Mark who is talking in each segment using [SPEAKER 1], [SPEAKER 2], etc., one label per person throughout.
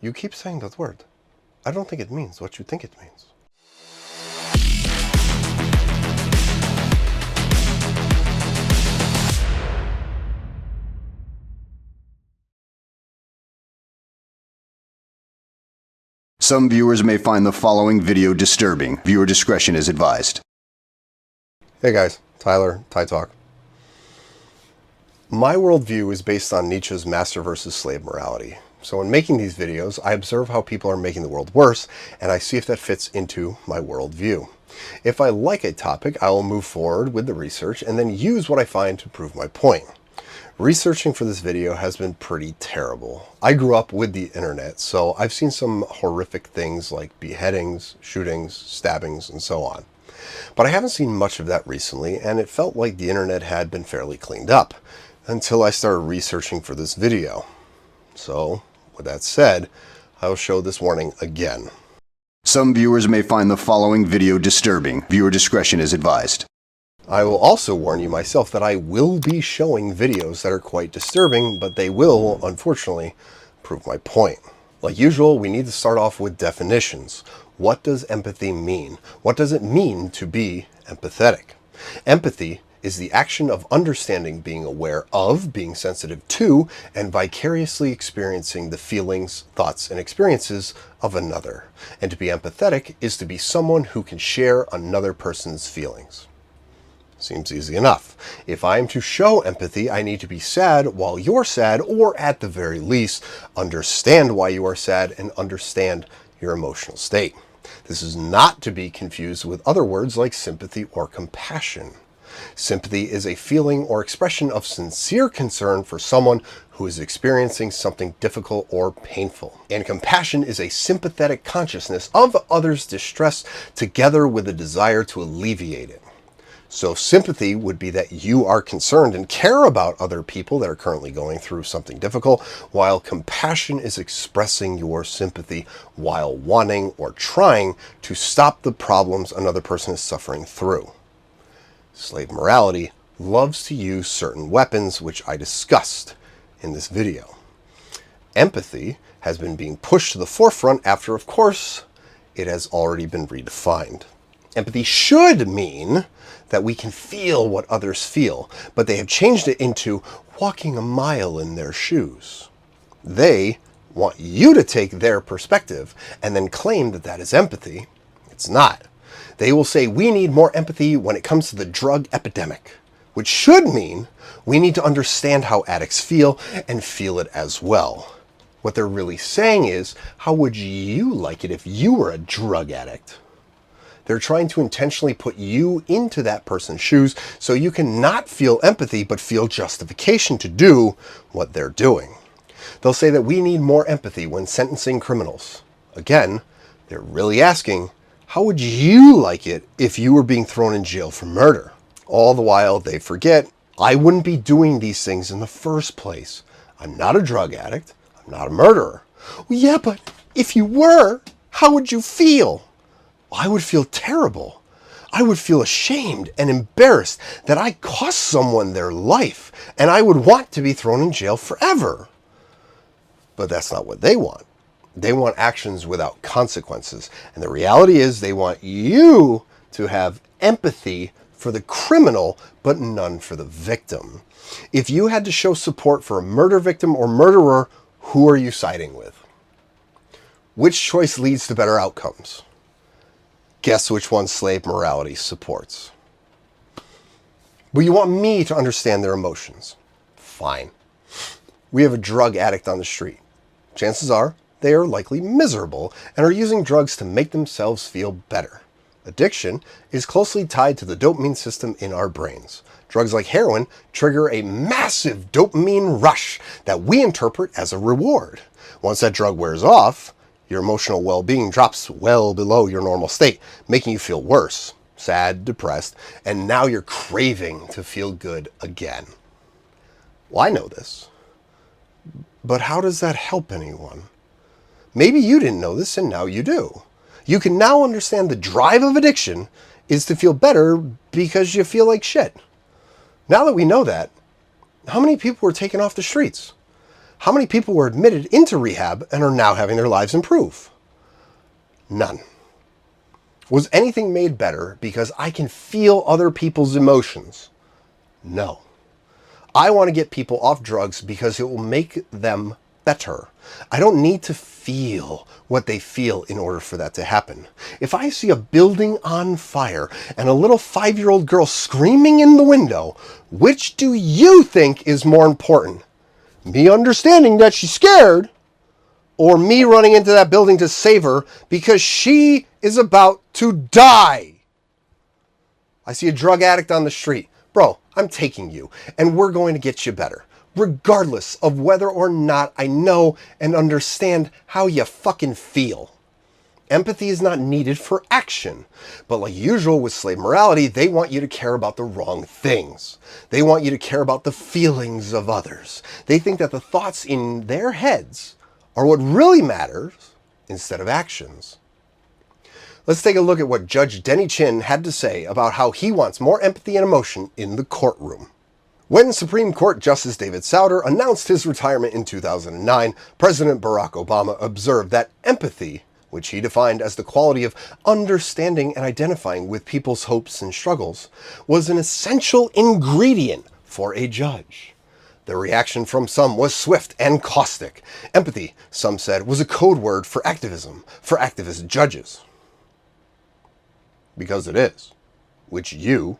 [SPEAKER 1] You keep saying that word. I don't think it means what you think it means.
[SPEAKER 2] Some viewers may find the following video disturbing. Viewer discretion is advised.
[SPEAKER 1] Hey guys, Tyler, Tytalk. My worldview is based on Nietzsche's master versus slave morality. So in making these videos, I observe how people are making the world worse, and I see if that fits into my worldview. If I like a topic, I will move forward with the research and then use what I find to prove my point. Researching for this video has been pretty terrible. I grew up with the internet, so I've seen some horrific things like beheadings, shootings, stabbings, and so on. But I haven't seen much of that recently, and it felt like the internet had been fairly cleaned up until I started researching for this video. So, with that said, I will show this warning again.
[SPEAKER 2] Some viewers may find the following video disturbing. Viewer discretion is advised.
[SPEAKER 1] I will also warn you myself that I will be showing videos that are quite disturbing, but they will, unfortunately, prove my point. Like usual, we need to start off with definitions. What does empathy mean? What does it mean to be empathetic? Empathy is the action of understanding, being aware of, being sensitive to, and vicariously experiencing the feelings, thoughts, and experiences of another. And to be empathetic is to be someone who can share another person's feelings. Seems easy enough. If I am to show empathy, I need to be sad while you're sad, or at the very least, understand why you are sad and understand your emotional state. This is not to be confused with other words like sympathy or compassion. Sympathy is a feeling or expression of sincere concern for someone who is experiencing something difficult or painful. And compassion is a sympathetic consciousness of others' distress together with a desire to alleviate it. So sympathy would be that you are concerned and care about other people that are currently going through something difficult, while compassion is expressing your sympathy while wanting or trying to stop the problems another person is suffering through. Slave morality loves to use certain weapons, which I discussed in this video. Empathy has been being pushed to the forefront after, of course, it has already been redefined. Empathy should mean that we can feel what others feel, but they have changed it into walking a mile in their shoes. They want you to take their perspective and then claim that that is empathy. It's not. They will say we need more empathy when it comes to the drug epidemic, which should mean we need to understand how addicts feel and feel it as well. What they're really saying is, how would you like it if you were a drug addict? They're trying to intentionally put you into that person's shoes so you can not feel empathy but feel justification to do what they're doing. They'll say that we need more empathy when sentencing criminals. Again, they're really asking, how would you like it if you were being thrown in jail for murder? All the while they forget, I wouldn't be doing these things in the first place. I'm not a drug addict. I'm not a murderer. Well, yeah, but if you were, how would you feel? I would feel terrible. I would feel ashamed and embarrassed that I cost someone their life, and I would want to be thrown in jail forever. But that's not what they want. They want actions without consequences. And the reality is they want you to have empathy for the criminal, but none for the victim. If you had to show support for a murder victim or murderer, who are you siding with? Which choice leads to better outcomes? Guess which one slave morality supports. But you want me to understand their emotions. Fine. We have a drug addict on the street. Chances are they are likely miserable and are using drugs to make themselves feel better. Addiction is closely tied to the dopamine system in our brains. Drugs like heroin trigger a massive dopamine rush that we interpret as a reward. Once that drug wears off, your emotional well-being drops well below your normal state, making you feel worse, sad, depressed, and now you're craving to feel good again. Well, I know this, but how does that help anyone? Maybe you didn't know this and now you do. You can now understand the drive of addiction is to feel better because you feel like shit. Now that we know that, how many people were taken off the streets? How many people were admitted into rehab and are now having their lives improve? None. Was anything made better because I can feel other people's emotions? No. I want to get people off drugs because it will make them better. I don't need to feel what they feel in order for that to happen. If I see a building on fire and a little 5-year-old girl screaming in the window, which do you think is more important? Me understanding that she's scared, or me running into that building to save her because she is about to die? I see a drug addict on the street. Bro, I'm taking you, and we're going to get you better, regardless of whether or not I know and understand how you fucking feel. Empathy is not needed for action, but like usual with slave morality, they want you to care about the wrong things. They want you to care about the feelings of others. They think that the thoughts in their heads are what really matters instead of actions. Let's take a look at what Judge Denny Chin had to say about how he wants more empathy and emotion in the courtroom. When Supreme Court Justice David Souter announced his retirement in 2009, President Barack Obama observed that empathy, which he defined as the quality of understanding and identifying with people's hopes and struggles, was an essential ingredient for a judge. The reaction from some was swift and caustic. Empathy, some said, was a code word for activism, for activist judges. Because it is, which you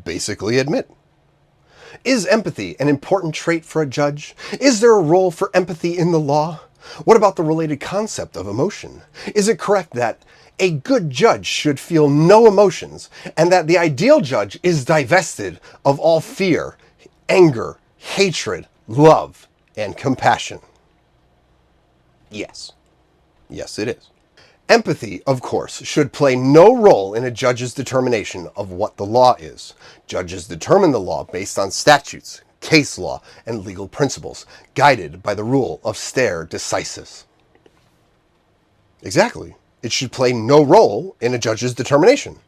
[SPEAKER 1] basically admit. Is empathy an important trait for a judge? Is there a role for empathy in the law? What about the related concept of emotion? Is it correct that a good judge should feel no emotions and that the ideal judge is divested of all fear, anger, hatred, love, and compassion? Yes. Yes, it is. Empathy, of course, should play no role in a judge's determination of what the law is. Judges determine the law based on statutes, case law, and legal principles, guided by the rule of stare decisis. Exactly. It should play no role in a judge's determination.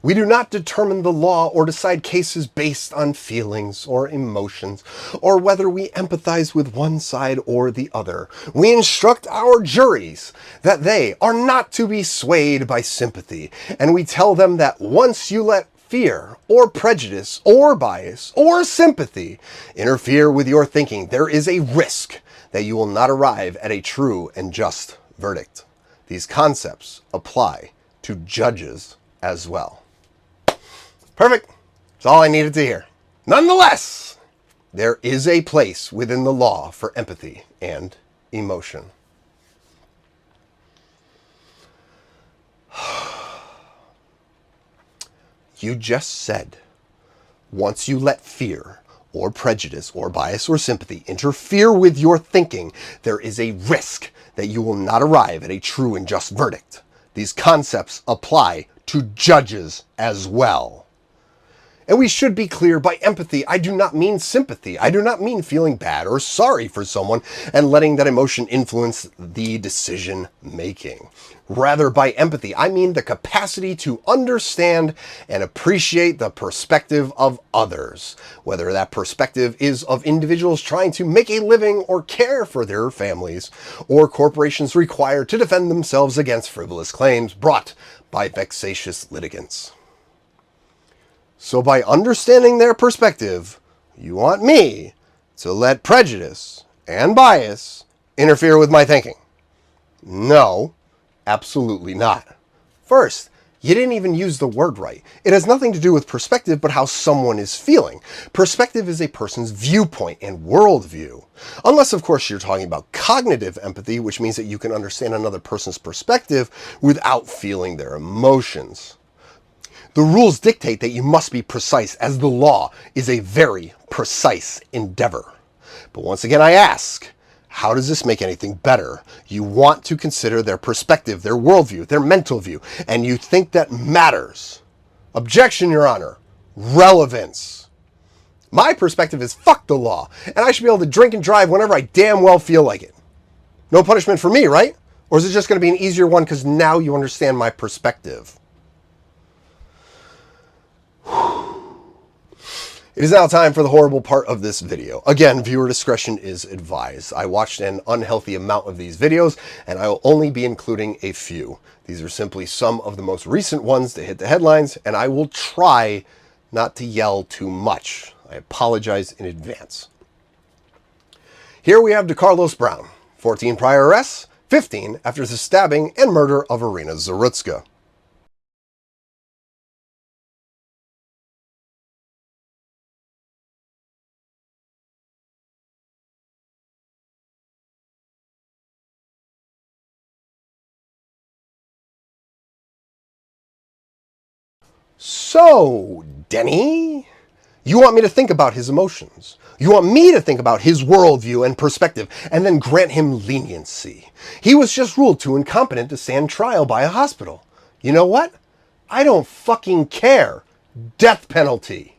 [SPEAKER 1] We do not determine the law or decide cases based on feelings or emotions, or whether we empathize with one side or the other. We instruct our juries that they are not to be swayed by sympathy, and we tell them that once you let fear or prejudice or bias or sympathy interfere with your thinking, there is a risk that you will not arrive at a true and just verdict. These concepts apply to judges as well. Perfect. That's all I needed to hear. Nonetheless, there is a place within the law for empathy and emotion. You just said, once you let fear or prejudice or bias or sympathy interfere with your thinking, there is a risk that you will not arrive at a true and just verdict. These concepts apply to judges as well. And we should be clear, by empathy, I do not mean sympathy. I do not mean feeling bad or sorry for someone and letting that emotion influence the decision making. Rather, by empathy, I mean the capacity to understand and appreciate the perspective of others, whether that perspective is of individuals trying to make a living or care for their families, or corporations required to defend themselves against frivolous claims brought by vexatious litigants. So by understanding their perspective, you want me to let prejudice and bias interfere with my thinking? No, absolutely not. First, you didn't even use the word right. It has nothing to do with perspective, but how someone is feeling. Perspective is a person's viewpoint and worldview. Unless, of course, you're talking about cognitive empathy, which means that you can understand another person's perspective without feeling their emotions. The rules dictate that you must be precise, as the law is a very precise endeavor. But once again, I ask, how does this make anything better? You want to consider their perspective, their worldview, their mental view, and you think that matters. Objection, Your Honor. Relevance. My perspective is fuck the law, and I should be able to drink and drive whenever I damn well feel like it. No punishment for me, right? Or is it just going to be an easier one because now you understand my perspective? It is now time for the horrible part of this video. Again, viewer discretion is advised. I watched an unhealthy amount of these videos, and I will only be including a few. These are simply some of the most recent ones to hit the headlines, and I will try not to yell too much. I apologize in advance. Here we have DeCarlos Brown, 14 prior arrests, 15 after the stabbing and murder of Irina Zarutska. So, Denny, you want me to think about his emotions. You want me to think about his worldview and perspective, and then grant him leniency. He was just ruled too incompetent to stand trial by a hospital. You know what? I don't fucking care. Death penalty.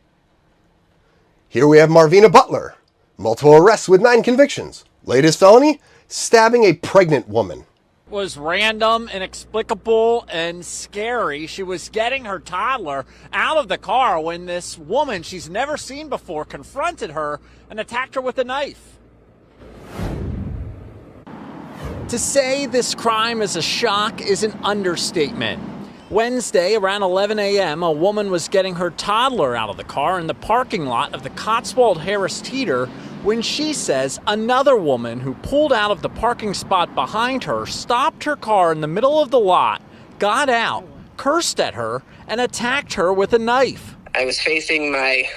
[SPEAKER 1] Here we have Marvina Butler. Multiple arrests with 9 convictions. Latest felony, stabbing a pregnant woman.
[SPEAKER 3] Was random, inexplicable, and scary. She was getting her toddler out of the car when this woman she's never seen before confronted her and attacked her with a knife. To say this crime is a shock is an understatement. Wednesday, around 11 a.m., a woman was getting her toddler out of the car in the parking lot of the Cotswold Harris Teeter when she says another woman who pulled out of the parking spot behind her stopped her car in the middle of the lot, got out, cursed at her, and attacked her with a knife.
[SPEAKER 4] I was facing my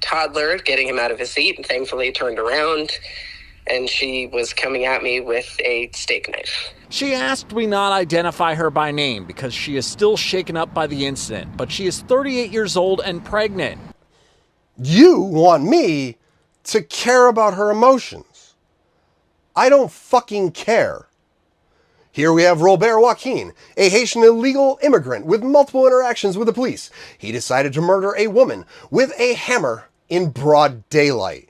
[SPEAKER 4] toddler, getting him out of his seat, and thankfully turned around, and she was coming at me with a steak knife.
[SPEAKER 3] She asked we not identify her by name because she is still shaken up by the incident, but she is 38 years old and pregnant.
[SPEAKER 1] You want me to care about her emotions. I don't fucking care. Here we have Robert Joaquin, a Haitian illegal immigrant with multiple interactions with the police. He decided to murder a woman with a hammer in broad daylight.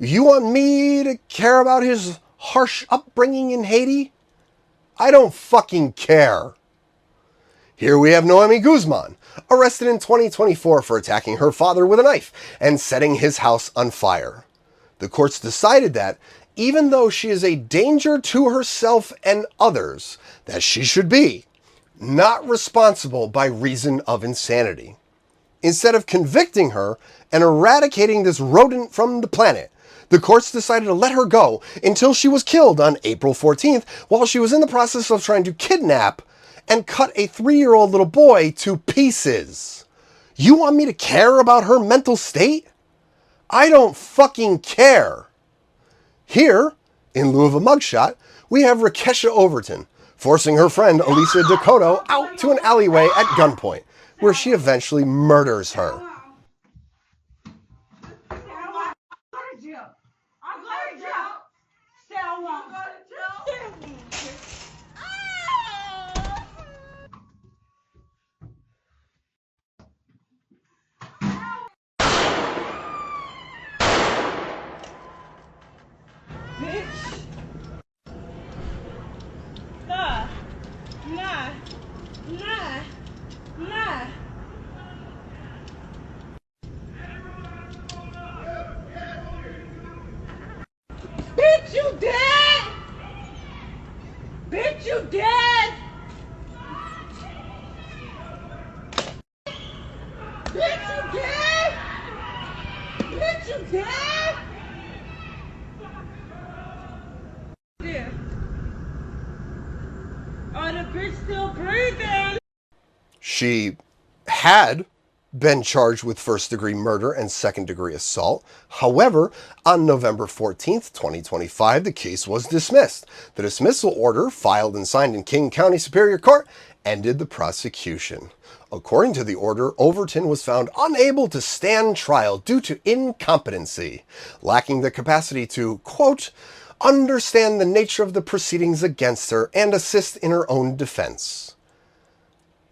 [SPEAKER 1] You want me to care about his harsh upbringing in Haiti? I don't fucking care. Here we have Noemi Guzman, arrested in 2024 for attacking her father with a knife and setting his house on fire. The courts decided that, even though she is a danger to herself and others, that she should be not responsible by reason of insanity. Instead of convicting her and eradicating this rodent from the planet, the courts decided to let her go until she was killed on April 14th while she was in the process of trying to kidnap and cut a 3-year-old little boy to pieces. You want me to care about her mental state? I don't fucking care. Here, in lieu of a mugshot, we have Rakesha Overton, forcing her friend Elisa Dakota out to an alleyway at gunpoint, where she eventually murders her.
[SPEAKER 5] Bitch, you dead! Bitch, you dead! Bitch, you dead! Bitch, you dead! Yeah. Oh, the bitch still breathing!
[SPEAKER 1] She had been charged with first-degree murder and second-degree assault. However, on November 14th, 2025, the case was dismissed. The dismissal order, filed and signed in King County Superior Court, ended the prosecution. According to the order, Overton was found unable to stand trial due to incompetency, lacking the capacity to, quote, understand the nature of the proceedings against her and assist in her own defense.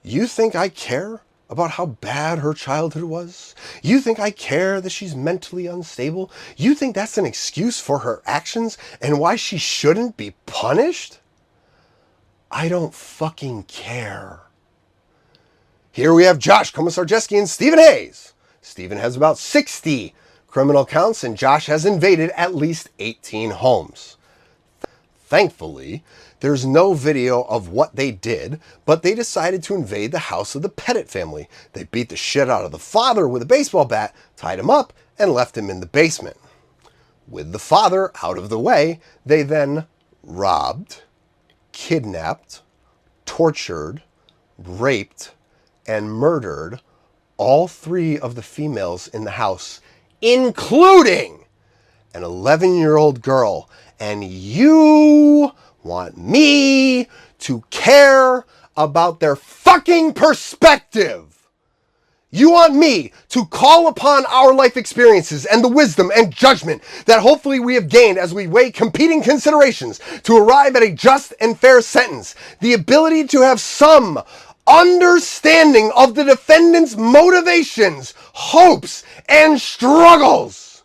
[SPEAKER 1] You think I care about how bad her childhood was? You think I care that she's mentally unstable? You think that's an excuse for her actions and why she shouldn't be punished? I don't fucking care. Here we have Josh Komisarjeski and Stephen Hayes. Stephen has about 60 criminal counts and Josh has invaded at least 18 homes. Thankfully, there's no video of what they did, but they decided to invade the house of the Pettit family. They beat the shit out of the father with a baseball bat, tied him up, and left him in the basement. With the father out of the way, they then robbed, kidnapped, tortured, raped, and murdered all 3 of the females in the house, including an 11-year-old girl. And you want me to care about their fucking perspective. You want me to call upon our life experiences and the wisdom and judgment that hopefully we have gained as we weigh competing considerations to arrive at a just and fair sentence. The ability to have some understanding of the defendant's motivations, hopes, and struggles.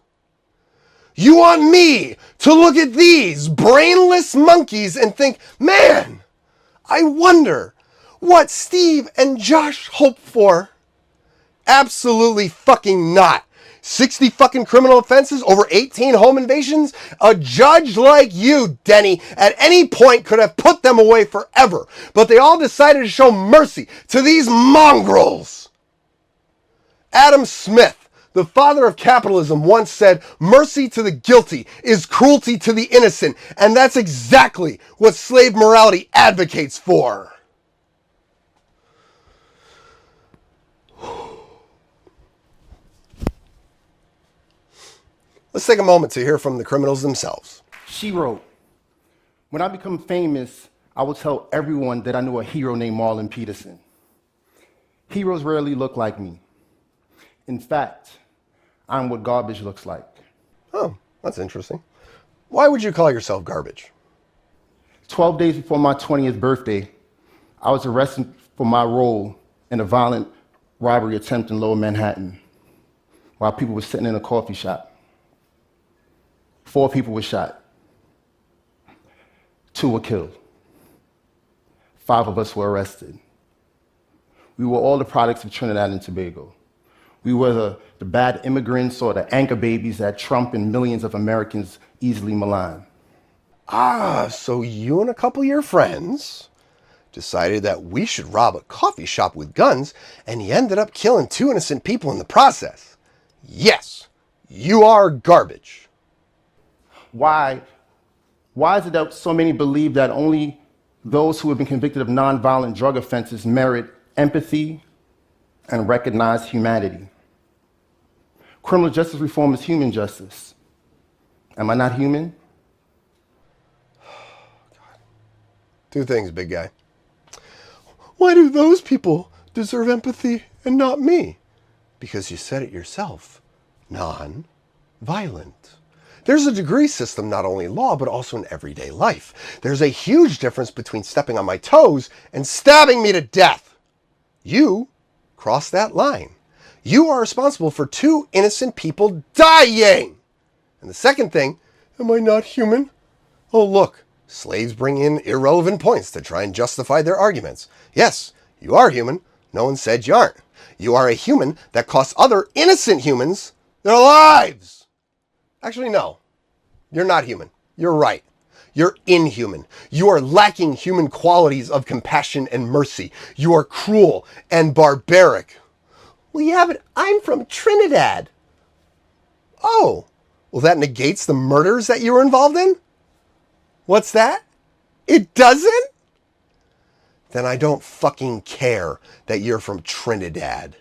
[SPEAKER 1] You want me to look at these brainless monkeys and think, man, I wonder what Steve and Josh hope for. Absolutely fucking not. 60 fucking criminal offenses, over 18 home invasions. A judge like you, Denny, at any point could have put them away forever. But they all decided to show mercy to these mongrels. Adam Smith, the father of capitalism, once said, mercy to the guilty is cruelty to the innocent. And that's exactly what slave morality advocates for. Let's take a moment to hear from the criminals themselves.
[SPEAKER 6] She wrote, when I become famous, I will tell everyone that I knew a hero named Marlon Peterson. Heroes rarely look like me. In fact, I'm what garbage looks like.
[SPEAKER 1] Oh, that's interesting. Why would you call yourself garbage?
[SPEAKER 6] 12 days before my 20th birthday, I was arrested for my role in a violent robbery attempt in Lower Manhattan while people were sitting in a coffee shop. 4 people were shot. 2 were killed. 5 of us were arrested. We were all the products of Trinidad and Tobago. We were the bad immigrants or the anchor babies that Trump and millions of Americans easily malign.
[SPEAKER 1] Ah, so you and a couple of your friends decided that we should rob a coffee shop with guns, and you ended up killing 2 innocent people in the process. Yes, you are garbage.
[SPEAKER 6] Why is it that so many believe that only those who have been convicted of nonviolent drug offenses merit empathy and recognize humanity? Criminal justice reform is human justice. Am I not human?
[SPEAKER 1] 2 things, big guy. Why do those people deserve empathy and not me? Because you said it yourself. Non-violent. There's a degree system not only in law, but also in everyday life. There's a huge difference between stepping on my toes and stabbing me to death. You crossed that line. You are responsible for 2 innocent people dying. And the second thing, am I not human? Oh, look, slaves bring in irrelevant points to try and justify their arguments. Yes, you are human. No one said you aren't. You are a human that costs other innocent humans their lives. Actually, no. You're not human. You're right. You're inhuman. You are lacking human qualities of compassion and mercy. You are cruel and barbaric. Well, yeah, but I'm from Trinidad. Oh, well, that negates the murders that you were involved in? What's that? It doesn't? Then I don't fucking care that you're from Trinidad.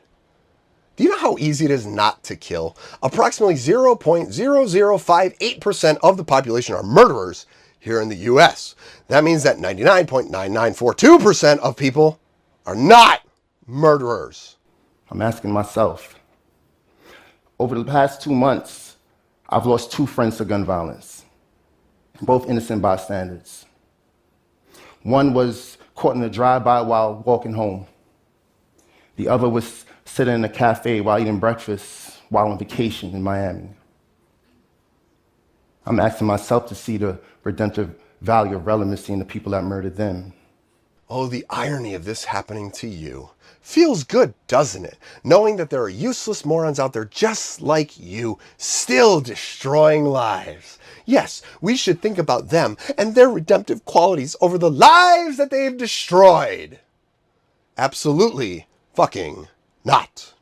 [SPEAKER 1] Do you know how easy it is not to kill? Approximately 0.0058% of the population are murderers here in the US. That means that 99.9942% of people are not murderers.
[SPEAKER 6] I'm asking myself. Over the past 2 months, I've lost 2 friends to gun violence, both innocent bystanders. One was caught in a drive-by while walking home. The other was sitting in a cafe while eating breakfast while on vacation in Miami. I'm asking myself to see the redemptive value of relevancy in the people that murdered them.
[SPEAKER 1] Oh, the irony of this happening to you. Feels good, doesn't it? Knowing that there are useless morons out there just like you, still destroying lives. Yes, we should think about them and their redemptive qualities over the lives that they've destroyed. Absolutely fucking not.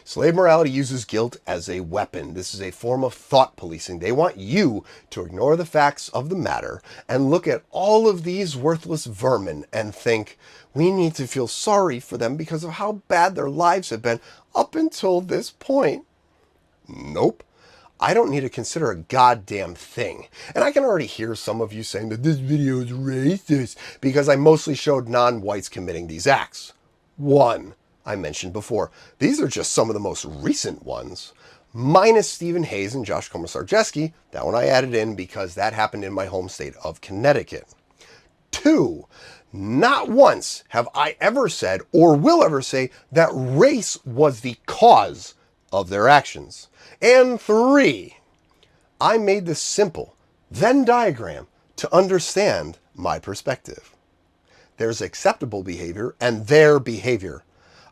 [SPEAKER 1] Slave morality uses guilt as a weapon. This is a form of thought policing. They want you to ignore the facts of the matter and look at all of these worthless vermin and think, we need to feel sorry for them because of how bad their lives have been up until this point. Nope. I don't need to consider a goddamn thing. And I can already hear some of you saying that this video is racist because I mostly showed non-whites committing these acts. One, I mentioned before, these are just some of the most recent ones. Minus Stephen Hayes and Josh Komisarjeski. That one I added in because that happened in my home state of Connecticut. 2, not once have I ever said or will ever say that race was the cause of their actions. And 3, I made this simple Venn diagram to understand my perspective. There's acceptable behavior and their behavior.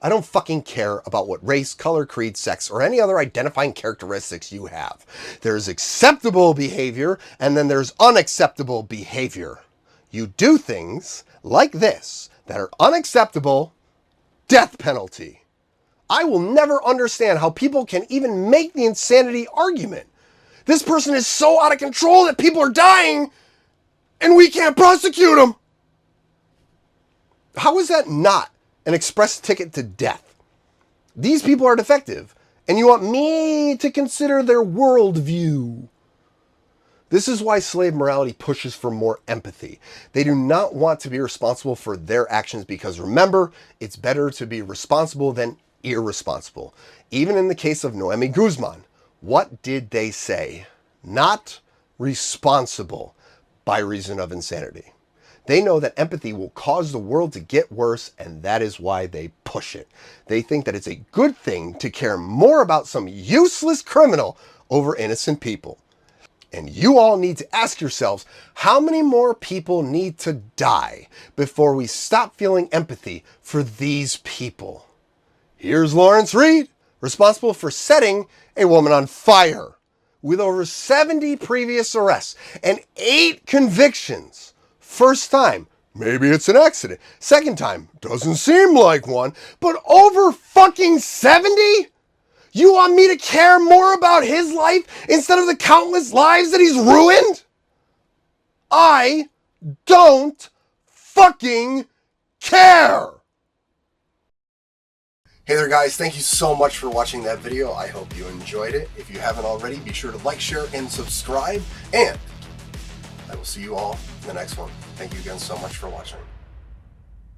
[SPEAKER 1] I don't fucking care about what race, color, creed, sex, or any other identifying characteristics you have. There's acceptable behavior, and then there's unacceptable behavior. You do things like this that are unacceptable, death penalty. I will never understand how people can even make the insanity argument. This person is so out of control that people are dying, and we can't prosecute them. How is that not an express ticket to death? These people are defective, and you want me to consider their worldview. This is why slave morality pushes for more empathy. They do not want to be responsible for their actions because, remember, it's better to be responsible than irresponsible. Even in the case of Noemi Guzman, what did they say? Not responsible by reason of insanity. They know that empathy will cause the world to get worse, and that is why they push it. They think that it's a good thing to care more about some useless criminal over innocent people. And you all need to ask yourselves, how many more people need to die before we stop feeling empathy for these people? Here's Lawrence Reed, responsible for setting a woman on fire, with over 70 previous arrests and 8 convictions. First time, maybe it's an accident. Second time, doesn't seem like one. But over fucking 70? You want me to care more about his life instead of the countless lives that he's ruined? I don't fucking care. Hey there guys, thank you so much for watching that video. I hope you enjoyed it. If you haven't already, be sure to like, share, and subscribe. And I will see you all in the next one. Thank you again so much for watching.